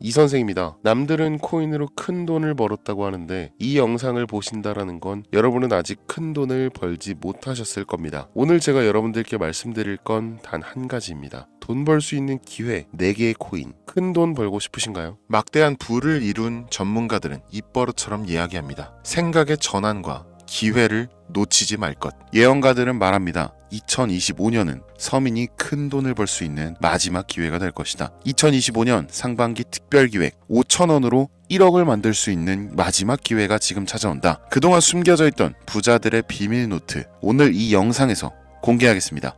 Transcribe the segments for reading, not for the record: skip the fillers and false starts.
이선생입니다. 남들은 코인으로 큰 돈을 벌었다고 하는데 이 영상을 보신다라는 건 여러분은 아직 큰 돈을 벌지 못하셨을 겁니다. 오늘 제가 여러분들께 말씀드릴 건 단 한 가지입니다. 돈 벌 수 있는 기회 4개의 코인. 큰 돈 벌고 싶으신가요? 막대한 부를 이룬 전문가들은 입버릇처럼 이야기합니다. 생각의 전환과 기회를 놓치지 말 것. 예언가들은 말합니다. 2025년은 서민이 큰 돈을 벌 수 있는 마지막 기회가 될 것이다. 2025년 상반기 특별기획 5천원으로 1억을 만들 수 있는 마지막 기회가 지금 찾아온다. 그동안 숨겨져 있던 부자들의 비밀 노트, 오늘 이 영상에서 공개하겠습니다.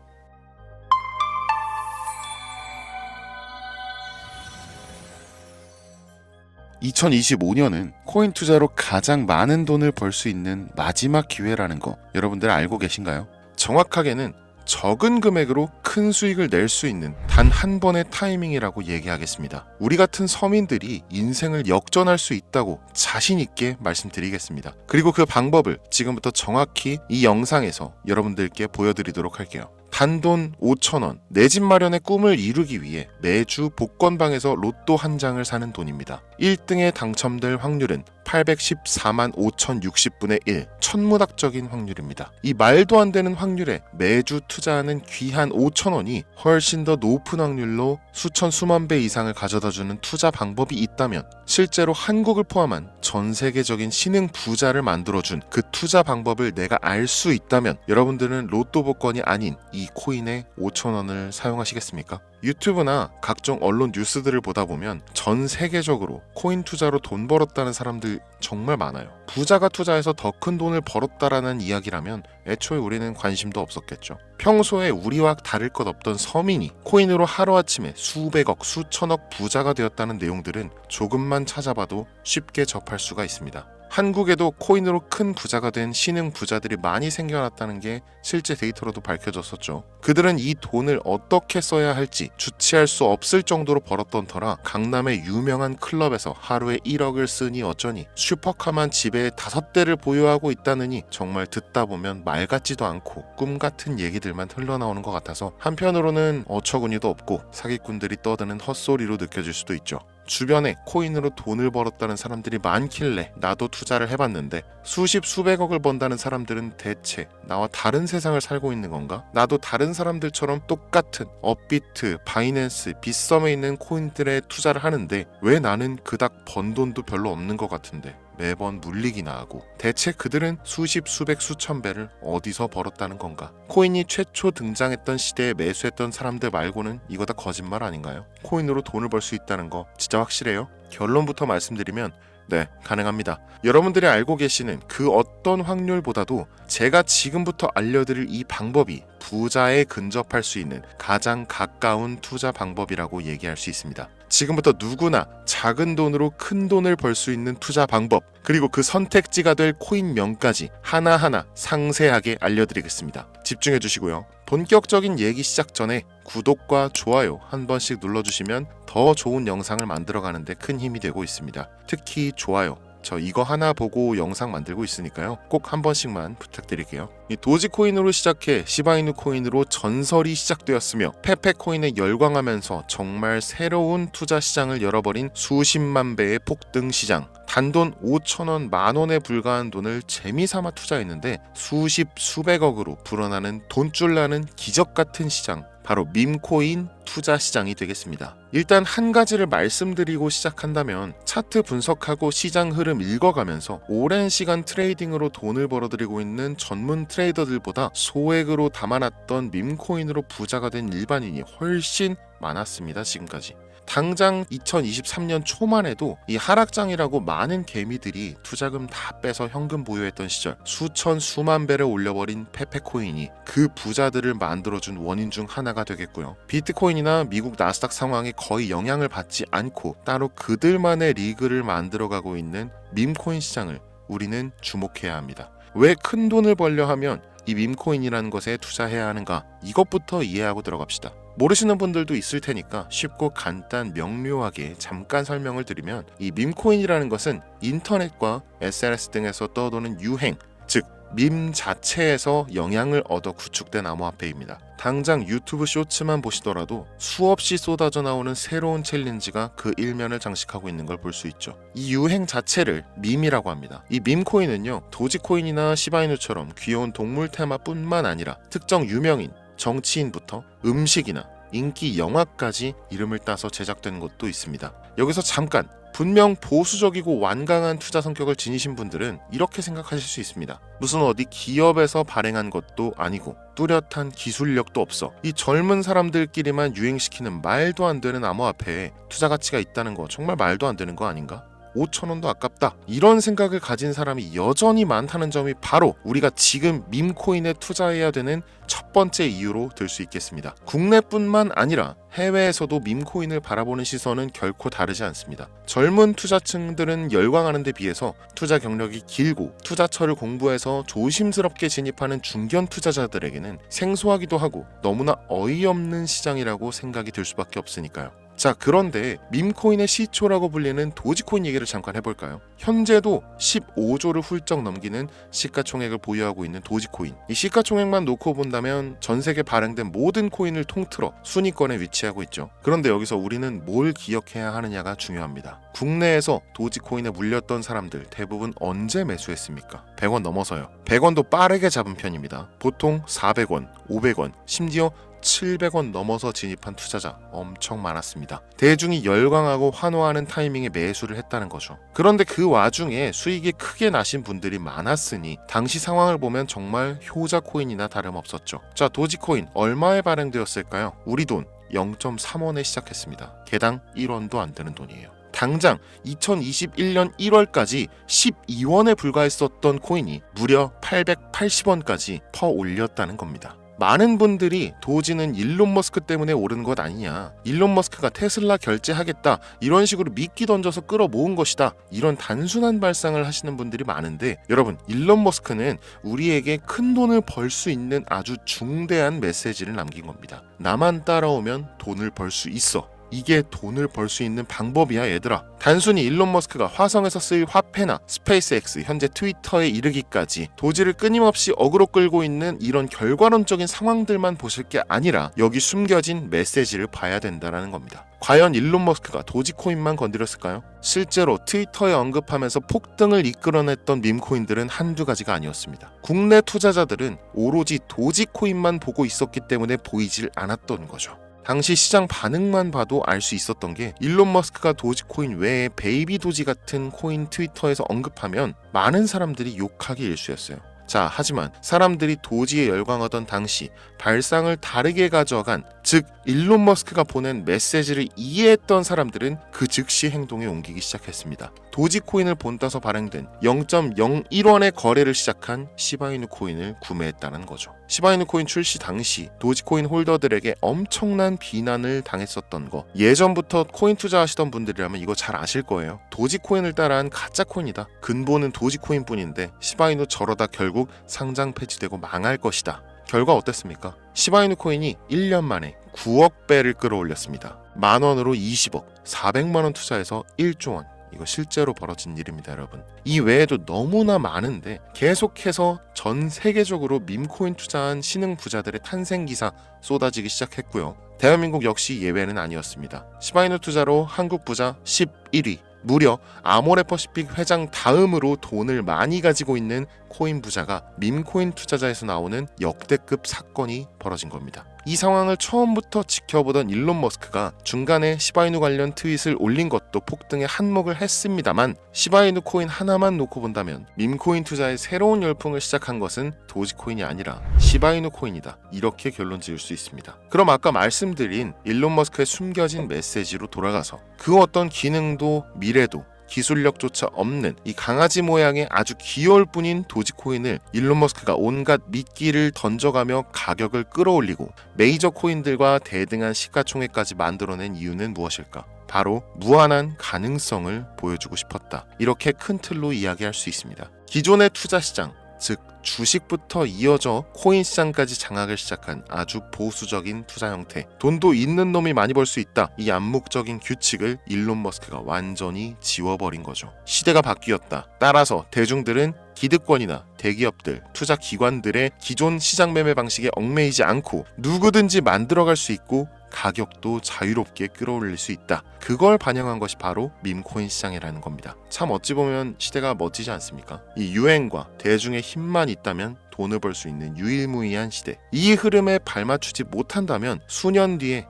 (2025년은) 코인 투자로 가장 많은 돈을 벌 수 있는 마지막 기회라는 거 여러분들 알고 계신가요? 정확하게는 적은 금액으로 큰 수익을 낼 수 있는 단 한 번의 타이밍이라고 얘기하겠습니다. 우리 같은 서민들이 인생을 역전할 수 있다고 자신 있게 말씀드리겠습니다. 그리고 그 방법을 지금부터 정확히 이 영상에서 여러분들께 보여드리도록 할게요. 단돈 5천원, 내 집 마련의 꿈을 이루기 위해 매주 복권방에서 로또 한 장을 사는 돈입니다. 1등에 당첨될 확률은 814만 5,060분의 1, 천문학적인 확률입니다. 이 말도 안 되는 확률에 매주 투자하는 귀한 5천원이 훨씬 더 높은 확률로 수천 수만 배 이상을 가져다주는 투자 방법이 있다면, 실제로 한국을 포함한 전 세계적인 신흥 부자를 만들어준 그 투자 방법을 내가 알 수 있다면 여러분들은 로또 복권이 아닌 이 코인의 5천원을 사용하시겠습니까? 유튜브나 각종 언론 뉴스들을 보다 보면 전 세계적으로 코인 투자로 돈 벌었다는 사람들 정말 많아요. 부자가 투자해서 더 큰 돈을 벌었다라는 이야기라면 애초에 우리는 관심도 없었겠죠. 평소에 우리와 다를 것 없던 서민이 코인으로 하루아침에 수백억, 수천억 부자가 되었다는 내용들은 조금만 찾아봐도 쉽게 접할 수가 있습니다. 한국에도 코인으로 큰 부자가 된 신흥 부자들이 많이 생겨났다는 게 실제 데이터로도 밝혀졌었죠. 그들은 이 돈을 어떻게 써야 할지 주체할 수 없을 정도로 벌었던 터라 강남의 유명한 클럽에서 하루에 1억을 쓰니 어쩌니, 슈퍼카만 집에 5대를 보유하고 있다느니 정말 듣다 보면 말 같지도 않고 꿈 같은 얘기들만 흘러나오는 것 같아서 한편으로는 어처구니도 없고 사기꾼들이 떠드는 헛소리로 느껴질 수도 있죠. 주변에 코인으로 돈을 벌었다는 사람들이 많길래 나도 투자를 해봤는데 수십 수백억을 번다는 사람들은 대체 나와 다른 세상을 살고 있는 건가? 나도 다른 사람들처럼 똑같은 업비트, 바이낸스, 빗썸에 있는 코인들에 투자를 하는데 왜 나는 그닥 번 돈도 별로 없는 것 같은데 매번 물리기나 하고, 대체 그들은 수십, 수백, 수천 배를 어디서 벌었다는 건가? 코인이 최초 등장했던 시대에 매수했던 사람들 말고는 이거 다 거짓말 아닌가요? 코인으로 돈을 벌 수 있다는 거 진짜 확실해요? 결론부터 말씀드리면 네, 가능합니다. 여러분들이 알고 계시는 그 어떤 확률보다도 제가 지금부터 알려드릴 이 방법이 부자에 근접할 수 있는 가장 가까운 투자 방법이라고 얘기할 수 있습니다. 지금부터 누구나 작은 돈으로 큰 돈을 벌 수 있는 투자 방법, 그리고 그 선택지가 될 코인명까지 하나하나 상세하게 알려드리겠습니다. 집중해 주시고요. 본격적인 얘기 시작 전에 구독과 좋아요 한 번씩 눌러주시면 더 좋은 영상을 만들어가는데 큰 힘이 되고 있습니다. 특히 좋아요, 저 이거 하나 보고 영상 만들고 있으니까요. 꼭 한 번씩만 부탁드릴게요. 이 도지코인으로 시작해 시바이누 코인으로 전설이 시작되었으며 페페코인에 열광하면서 정말 새로운 투자 시장을 열어버린 수십만 배의 폭등 시장. 단돈 5천원, 만원에 불과한 돈을 재미삼아 투자했는데 수십, 수백억으로 불어나는 돈줄 나는 기적 같은 시장, 바로 밈코인 투자 시장이 되겠습니다. 일단 한 가지를 말씀드리고 시작한다면, 차트 분석하고 시장 흐름 읽어가면서 오랜 시간 트레이딩으로 돈을 벌어들이고 있는 전문 트레이더들보다 소액으로 담아놨던 밈코인으로 부자가 된 일반인이 훨씬 많았습니다. 지금까지. 당장 2023년 초만 해도 이 하락장이라고 많은 개미들이 투자금 다 빼서 현금 보유했던 시절, 수천 수만 배를 올려버린 페페코인이 그 부자들을 만들어준 원인 중 하나가 되겠고요. 비트코인이나 미국 나스닥 상황에 거의 영향을 받지 않고 따로 그들만의 리그를 만들어가고 있는 밈코인 시장을 우리는 주목해야 합니다. 왜 큰 돈을 벌려 하면 이 밈코인이라는 것에 투자해야 하는가? 이것부터 이해하고 들어갑시다. 모르시는 분들도 있을 테니까 쉽고 간단 명료하게 잠깐 설명을 드리면, 이 밈코인이라는 것은 인터넷과 SNS 등에서 떠도는 유행, 즉 밈 자체에서 영향을 얻어 구축된 암호화폐입니다. 당장 유튜브 쇼츠만 보시더라도 수없이 쏟아져 나오는 새로운 챌린지가 그 일면을 장식하고 있는 걸 볼 수 있죠. 이 유행 자체를 밈이라고 합니다. 이 밈코인은요, 도지코인이나 시바이누처럼 귀여운 동물 테마뿐만 아니라 특정 유명인, 정치인부터 음식이나 인기 영화까지 이름을 따서 제작된 것도 있습니다. 여기서 잠깐, 분명 보수적이고 완강한 투자 성격을 지니신 분들은 이렇게 생각하실 수 있습니다. 무슨 어디 기업에서 발행한 것도 아니고 뚜렷한 기술력도 없어. 이 젊은 사람들끼리만 유행시키는 말도 안 되는 암호화폐에 투자 가치가 있다는 거 정말 말도 안 되는 거 아닌가? 5,000원도 아깝다. 이런 생각을 가진 사람이 여전히 많다는 점이 바로 우리가 지금 밈코인에 투자해야 되는 첫 번째 이유로 들 수 있겠습니다. 국내뿐만 아니라 해외에서도 밈코인을 바라보는 시선은 결코 다르지 않습니다. 젊은 투자층들은 열광하는 데 비해서 투자 경력이 길고 투자처를 공부해서 조심스럽게 진입하는 중견 투자자들에게는 생소하기도 하고 너무나 어이없는 시장이라고 생각이 들 수밖에 없으니까요. 자, 그런데 밈코인의 시초라고 불리는 도지코인 얘기를 잠깐 해볼까요? 현재도 15조를 훌쩍 넘기는 시가총액을 보유하고 있는 도지코인. 이 시가총액만 놓고 본다면 전 세계 발행된 모든 코인을 통틀어 순위권에 위치하고 있죠. 그런데 여기서 우리는 뭘 기억해야 하느냐가 중요합니다. 국내에서 도지코인에 물렸던 사람들 대부분 언제 매수했습니까? 100원 넘어서요. 100원도 빠르게 잡은 편입니다. 보통 400원, 500원, 심지어 700원 넘어서 진입한 투자자 엄청 많았습니다. 대중이 열광하고 환호하는 타이밍에 매수를 했다는 거죠. 그런데 그 와중에 수익이 크게 나신 분들이 많았으니 당시 상황을 보면 정말 효자 코인이나 다름없었죠. 자, 도지코인 얼마에 발행되었을까요? 우리 돈 0.3원에 시작했습니다. 개당 1원도 안 되는 돈이에요. 당장 2021년 1월까지 12원에 불과했었던 코인이 무려 880원까지 퍼 올렸다는 겁니다. 많은 분들이 도지는 일론 머스크 때문에 오른 것 아니냐, 일론 머스크가 테슬라 결제하겠다, 이런 식으로 미끼 던져서 끌어모은 것이다, 이런 단순한 발상을 하시는 분들이 많은데, 여러분, 일론 머스크는 우리에게 큰 돈을 벌 수 있는 아주 중대한 메시지를 남긴 겁니다. 나만 따라오면 돈을 벌 수 있어. 이게 돈을 벌 수 있는 방법이야, 얘들아. 단순히 일론 머스크가 화성에서 쓸 화폐나 스페이스X, 현재 트위터에 이르기까지 도지를 끊임없이 어그로 끌고 있는 이런 결과론적인 상황들만 보실 게 아니라 여기 숨겨진 메시지를 봐야 된다는 겁니다. 과연 일론 머스크가 도지코인만 건드렸을까요? 실제로 트위터에 언급하면서 폭등을 이끌어냈던 밈코인들은 한두 가지가 아니었습니다. 국내 투자자들은 오로지 도지코인만 보고 있었기 때문에 보이질 않았던 거죠. 당시 시장 반응만 봐도 알 수 있었던 게, 일론 머스크가 도지코인 외에 베이비 도지 같은 코인 트위터에서 언급하면 많은 사람들이 욕하기 일쑤였어요. 자, 하지만 사람들이 도지에 열광하던 당시 발상을 다르게 가져간, 즉 일론 머스크가 보낸 메시지를 이해했던 사람들은 그 즉시 행동에 옮기기 시작했습니다. 도지코인을 본따서 발행된 0.01원의 거래를 시작한 시바이누 코인을 구매했다는 거죠. 시바이누 코인 출시 당시 도지코인 홀더들에게 엄청난 비난을 당했었던 거, 예전부터 코인 투자하시던 분들이라면 이거 잘 아실 거예요. 도지코인을 따라한 가짜 코인이다. 근본은 도지코인 뿐인데 시바이누 저러다 결국 상장 폐지되고 망할 것이다. 결과 어땠습니까? 시바이누 코인이 1년 만에 9억 배를 끌어올렸습니다. 만원으로 20억, 400만원 투자해서 1조 원. 이거 실제로 벌어진 일입니다, 여러분. 이 외에도 너무나 많은데 계속해서 전 세계적으로 밈코인 투자한 신흥 부자들의 탄생 기사 쏟아지기 시작했고요. 대한민국 역시 예외는 아니었습니다. 시바이누 투자로 한국 부자 11위, 무려 아모레퍼시픽 회장 다음으로 돈을 많이 가지고 있는 코인 부자가 밈코인 투자자에서 나오는 역대급 사건이 벌어진 겁니다. 이 상황을 처음부터 지켜보던 일론 머스크가 중간에 시바이누 관련 트윗을 올린 것도 폭등에 한몫을 했습니다만, 시바이누 코인 하나만 놓고 본다면 밈코인 투자의 새로운 열풍을 시작한 것은 도지코인이 아니라 시바이누 코인이다, 이렇게 결론 지을 수 있습니다. 그럼 아까 말씀드린 일론 머스크의 숨겨진 메시지로 돌아가서 그 어떤 기능도 미래도 기술력조차 없는 이 강아지 모양의 아주 귀여울 뿐인 도지코인을 일론 머스크가 온갖 미끼를 던져가며 가격을 끌어올리고 메이저 코인들과 대등한 시가총액까지 만들어낸 이유는 무엇일까? 바로 무한한 가능성을 보여주고 싶었다. 이렇게 큰 틀로 이야기할 수 있습니다. 기존의 투자 시장, 즉 주식부터 이어져 코인 시장까지 장악을 시작한 아주 보수적인 투자 형태, 돈도 있는 놈이 많이 벌 수 있다, 이 암묵적인 규칙을 일론 머스크가 완전히 지워버린 거죠. 시대가 바뀌었다. 따라서 대중들은 기득권이나 대기업들, 투자 기관들의 기존 시장 매매 방식에 얽매이지 않고 누구든지 만들어갈 수 있고 가격도 자유롭게 끌어올릴 수 있다. 그걸 반영한 것이 바로 밈코인 시장이라는 겁니다. 참 어찌 보면 시대가 멋지지 않습니까? 이 유행과 대중의 힘만 있다면 돈을 벌 수 있는 유일무이한 시대. 이 흐름에 발맞추지 못한다면 수년 뒤에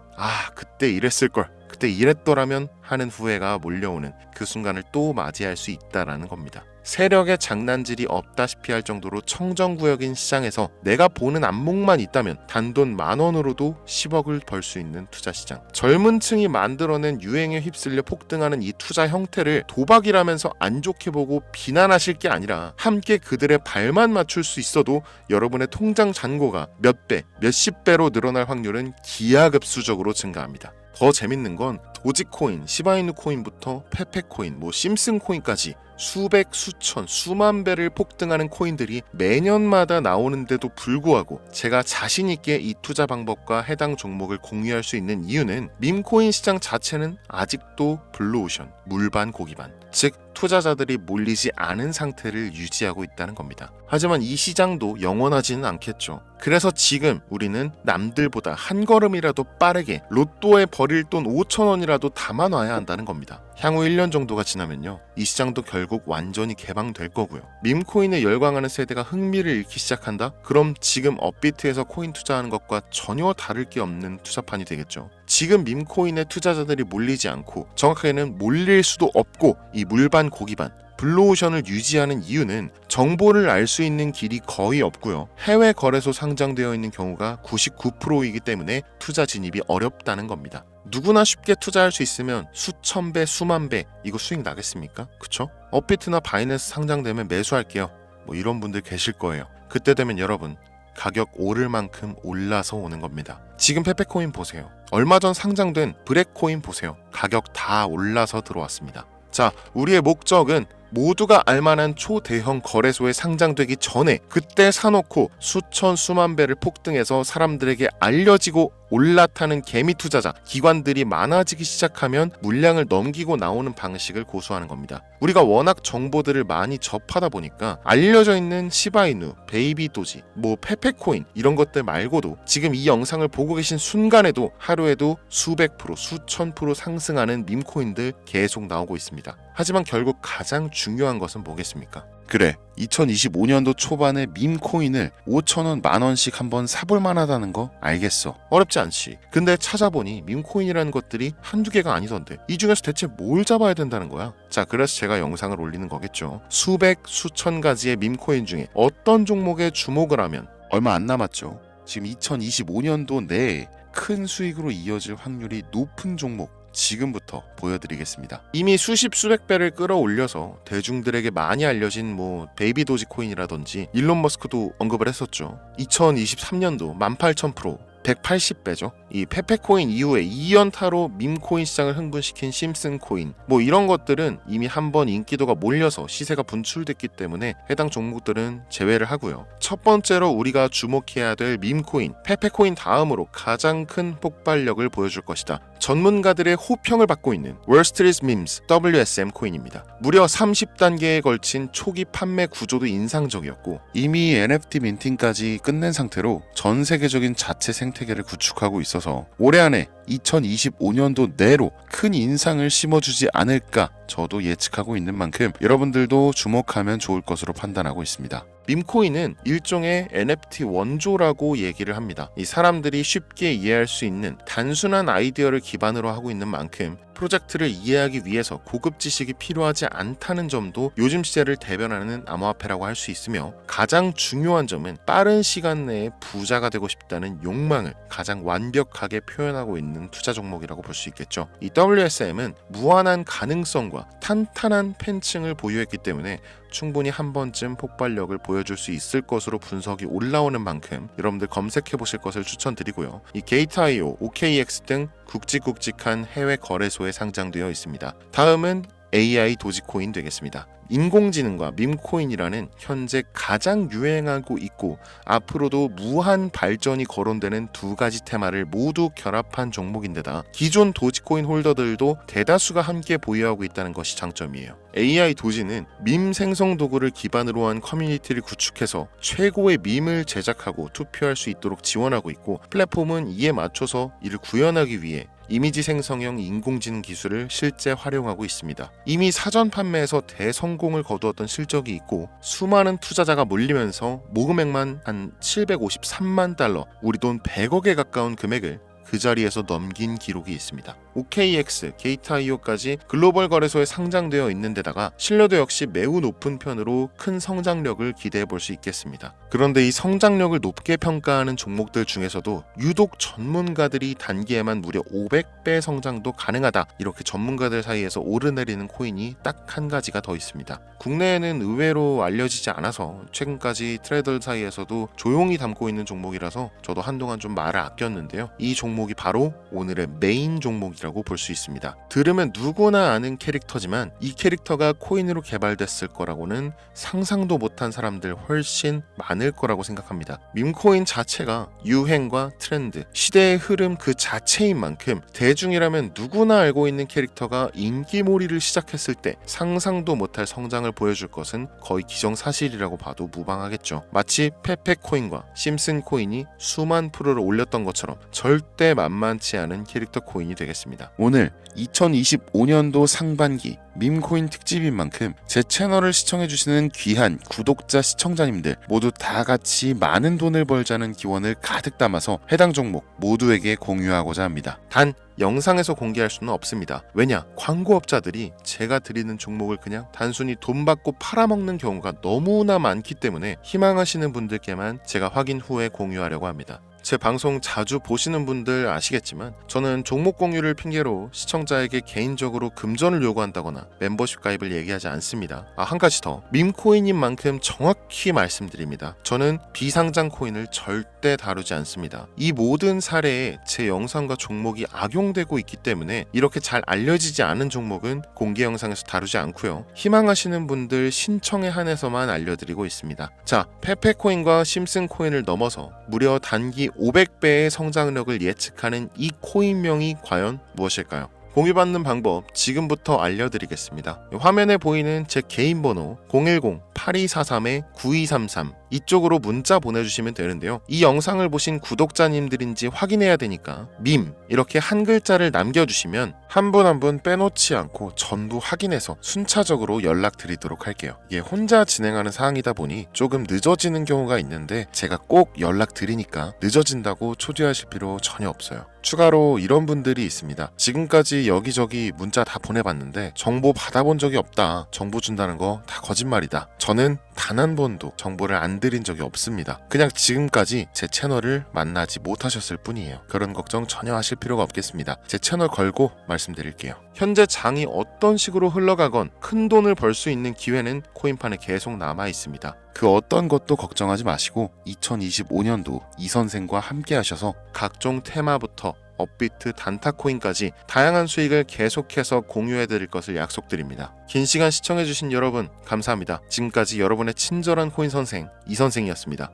그때 이랬을걸, 그때 이랬더라면 하는 후회가 몰려오는 그 순간을 또 맞이할 수 있다라는 겁니다. 세력의 장난질이 없다시피 할 정도로 청정구역인 시장에서 내가 보는 안목만 있다면 단돈 10,000원으로도 10억을 벌 수 있는 투자시장. 젊은 층이 만들어낸 유행에 휩쓸려 폭등하는 이 투자 형태를 도박이라면서 안 좋게 보고 비난하실 게 아니라 함께 그들의 발만 맞출 수 있어도 여러분의 통장 잔고가 몇 배, 몇십 배로 늘어날 확률은 기하급수적으로 증가합니다. 더 재밌는 건 도지코인, 시바이누 코인부터 페페코인, 심슨코인까지 수백, 수천, 수만 배를 폭등하는 코인들이 매년마다 나오는데도 불구하고 제가 자신 있게 이 투자 방법과 해당 종목을 공유할 수 있는 이유는 밈코인 시장 자체는 아직도 블루오션, 물반 고기반, 즉 투자자들이 몰리지 않은 상태를 유지하고 있다는 겁니다. 하지만 이 시장도 영원하지는 않겠죠. 그래서 지금 우리는 남들보다 한 걸음이라도 빠르게 로또에 버릴 돈 5,000원이라도 담아놔야 한다는 겁니다. 향후 1년 정도가 지나면요, 이 시장도 결국 완전히 개방될 거고요. 밈코인에 열광하는 세대가 흥미를 잃기 시작한다? 그럼 지금 업비트에서 코인 투자하는 것과 전혀 다를 게 없는 투자판이 되겠죠. 지금 밈코인에 투자자들이 몰리지 않고, 정확하게는 몰릴 수도 없고, 이 물반 고기반 블루오션을 유지하는 이유는 정보를 알 수 있는 길이 거의 없고요. 해외 거래소 상장되어 있는 경우가 99%이기 때문에 투자 진입이 어렵다는 겁니다. 누구나 쉽게 투자할 수 있으면 수천 배, 수만 배 이거 수익 나겠습니까? 그쵸? 업비트나 바이낸스 상장되면 매수할게요. 이런 분들 계실 거예요. 그때 되면 여러분, 가격 오를 만큼 올라서 오는 겁니다. 지금 페페코인 보세요. 얼마 전 상장된 브렉코인 보세요. 가격 다 올라서 들어왔습니다. 자, 우리의 목적은 모두가 알만한 초대형 거래소에 상장되기 전에 그때 사놓고 수천 수만 배를 폭등해서 사람들에게 알려지고 올라타는 개미 투자자, 기관들이 많아지기 시작하면 물량을 넘기고 나오는 방식을 고수하는 겁니다. 우리가 워낙 정보들을 많이 접하다 보니까 알려져 있는 시바이누, 베이비도지, 페페코인 이런 것들 말고도 지금 이 영상을 보고 계신 순간에도 하루에도 수백 프로, 수천 프로 상승하는 밈코인들 계속 나오고 있습니다. 하지만 결국 가장 중요한 것은 뭐겠습니까? 그래, 2025년도 초반에 밈코인을 5,000원, 10,000원씩 한번 사볼 만하다는 거 알겠어. 어렵지 않지. 근데 찾아보니 밈코인이라는 것들이 한두 개가 아니던데 이 중에서 대체 뭘 잡아야 된다는 거야? 자, 그래서 제가 영상을 올리는 거겠죠. 수백, 수천 가지의 밈코인 중에 어떤 종목에 주목을 하면 얼마 안 남았죠. 지금 2025년도 내에 큰 수익으로 이어질 확률이 높은 종목 지금부터 보여드리겠습니다. 이미 수십 수백 배를 끌어올려서 대중들에게 많이 알려진 베이비 도지 코인이라든지 일론 머스크도 언급을 했었죠. 2023년도 18,000%, 180배죠. 이 페페코인 이후에 2연타로 밈코인 시장을 흥분시킨 심슨코인 이런 것들은 이미 한번 인기도가 몰려서 시세가 분출됐기 때문에 해당 종목들은 제외를 하고요. 첫 번째로 우리가 주목해야 될 밈코인, 페페코인 다음으로 가장 큰 폭발력을 보여줄 것이다. 전문가들의 호평을 받고 있는 월스트리트 밈스 WSM 코인입니다. 무려 30단계에 걸친 초기 판매 구조도 인상적이었고 이미 NFT 민팅까지 끝낸 상태로 전 세계적인 자체 생태계를 구축하고 있어서 올해 안에 2025년도 내로 큰 인상을 심어주지 않을까 저도 예측하고 있는 만큼 여러분들도 주목하면 좋을 것으로 판단하고 있습니다. 밈코인은 일종의 NFT 원조라고 얘기를 합니다. 이 사람들이 쉽게 이해할 수 있는 단순한 아이디어를 기반으로 하고 있는 만큼 프로젝트를 이해하기 위해서 고급 지식이 필요하지 않다는 점도 요즘 시대를 대변하는 암호화폐라고 할 수 있으며, 가장 중요한 점은 빠른 시간 내에 부자가 되고 싶다는 욕망을 가장 완벽하게 표현하고 있는 투자 종목이라고 볼 수 있겠죠. 이 WSM은 무한한 가능성과 탄탄한 팬층을 보유했기 때문에 충분히 한 번쯤 폭발력을 보여줄 수 있을 것으로 분석이 올라오는 만큼 여러분들 검색해 보실 것을 추천드리고요. 이 게이트.io, OKX 등 굵직굵직한 해외 거래소에 상장되어 있습니다. 다음은 AI 도지코인 되겠습니다. 인공지능과 밈코인이라는 현재 가장 유행하고 있고 앞으로도 무한 발전이 거론되는 두 가지 테마를 모두 결합한 종목인데다 기존 도지코인 홀더들도 대다수가 함께 보유하고 있다는 것이 장점이에요. AI 도지는 밈 생성 도구를 기반으로 한 커뮤니티를 구축해서 최고의 밈을 제작하고 투표할 수 있도록 지원하고 있고, 플랫폼은 이에 맞춰서 이를 구현하기 위해 이미지 생성형 인공지능 기술을 실제 활용하고 있습니다. 이미 사전 판매에서 대성공을 거두었던 실적이 있고 수많은 투자자가 몰리면서 모금액만 한 753만 달러, 우리 돈 100억에 가까운 금액을 그 자리에서 넘긴 기록이 있습니다. OKX, 게이트.io까지 글로벌 거래소에 상장되어 있는 데다가 신뢰도 역시 매우 높은 편으로 큰 성장력을 기대해 볼 수 있겠습니다. 그런데 이 성장력을 높게 평가하는 종목들 중에서도 유독 전문가들이 단기에만 무려 500배 성장도 가능하다, 이렇게 전문가들 사이에서 오르내리는 코인이 딱 한 가지가 더 있습니다. 국내에는 의외로 알려지지 않아서 최근까지 트레이더 사이에서도 조용히 담고 있는 종목이라서 저도 한동안 좀 말을 아꼈는데요. 이 종목이 바로 오늘의 메인 종목이라고 볼 수 있습니다. 들으면 누구나 아는 캐릭터지만 이 캐릭터가 코인으로 개발됐을 거라고는 상상도 못한 사람들 훨씬 많을 거라고 생각합니다. 밈코인 자체가 유행과 트렌드, 시대의 흐름 그 자체인 만큼 대중이라면 누구나 알고 있는 캐릭터가 인기몰이를 시작했을 때 상상도 못할 성장을 보여줄 것은 거의 기정사실이라고 봐도 무방하겠죠. 마치 페페코인과 심슨코인이 수만 프로를 올렸던 것처럼 절대 만만치 않은 캐릭터 코인이 되겠습니다. 오늘 2025년도 상반기 밈코인 특집인 만큼 제 채널을 시청해주시는 귀한 구독자 시청자님들 모두 다 같이 많은 돈을 벌자는 기원을 가득 담아서 해당 종목 모두에게 공유하고자 합니다. 단 영상에서 공개할 수는 없습니다. 왜냐? 광고업자들이 제가 드리는 종목을 그냥 단순히 돈 받고 팔아먹는 경우가 너무나 많기 때문에 희망하시는 분들께만 제가 확인 후에 공유하려고 합니다. 제 방송 자주 보시는 분들 아시겠지만 저는 종목 공유를 핑계로 시청자에게 개인적으로 금전을 요구한다거나 멤버십 가입을 얘기하지 않습니다. 한 가지 더, 밈코인인 만큼 정확히 말씀드립니다. 저는 비상장 코인을 절대 다루지 않습니다. 이 모든 사례에 제 영상과 종목이 악용되고 있기 때문에 이렇게 잘 알려지지 않은 종목은 공개 영상에서 다루지 않고요. 희망하시는 분들 신청에 한해서만 알려드리고 있습니다. 자, 페페코인과 심슨코인을 넘어서 무려 단기 500배의 성장력을 예측하는 이 코인명이 과연 무엇일까요? 공유받는 방법 지금부터 알려드리겠습니다. 화면에 보이는 제 개인 번호 010-8243-9233 이쪽으로 문자 보내주시면 되는데요. 이 영상을 보신 구독자님들인지 확인해야 되니까 밈 이렇게 한 글자를 남겨주시면 한 분 한 분 빼놓지 않고 전부 확인해서 순차적으로 연락드리도록 할게요. 이게 혼자 진행하는 사항이다 보니 조금 늦어지는 경우가 있는데 제가 꼭 연락드리니까 늦어진다고 초조하실 필요 전혀 없어요. 추가로 이런 분들이 있습니다. 지금까지 여기저기 문자 다 보내봤는데 정보 받아본 적이 없다. 정보 준다는 거 다 거짓말이다. 저는 단 한 번도 정보를 안 드린 적이 없습니다. 그냥 지금까지 제 채널을 만나지 못하셨을 뿐이에요. 그런 걱정 전혀 하실 필요가 없겠습니다. 제 채널 걸고 말씀드릴게요. 현재 장이 어떤 식으로 흘러가건 큰 돈을 벌 수 있는 기회는 코인판에 계속 남아 있습니다. 그 어떤 것도 걱정하지 마시고 2025년도 이 선생과 함께 하셔서 각종 테마부터 업비트, 단타코인까지 다양한 수익을 계속해서 공유해드릴 것을 약속드립니다. 긴 시간 시청해주신 여러분 감사합니다. 지금까지 여러분의 친절한 코인 선생 이선생이었습니다.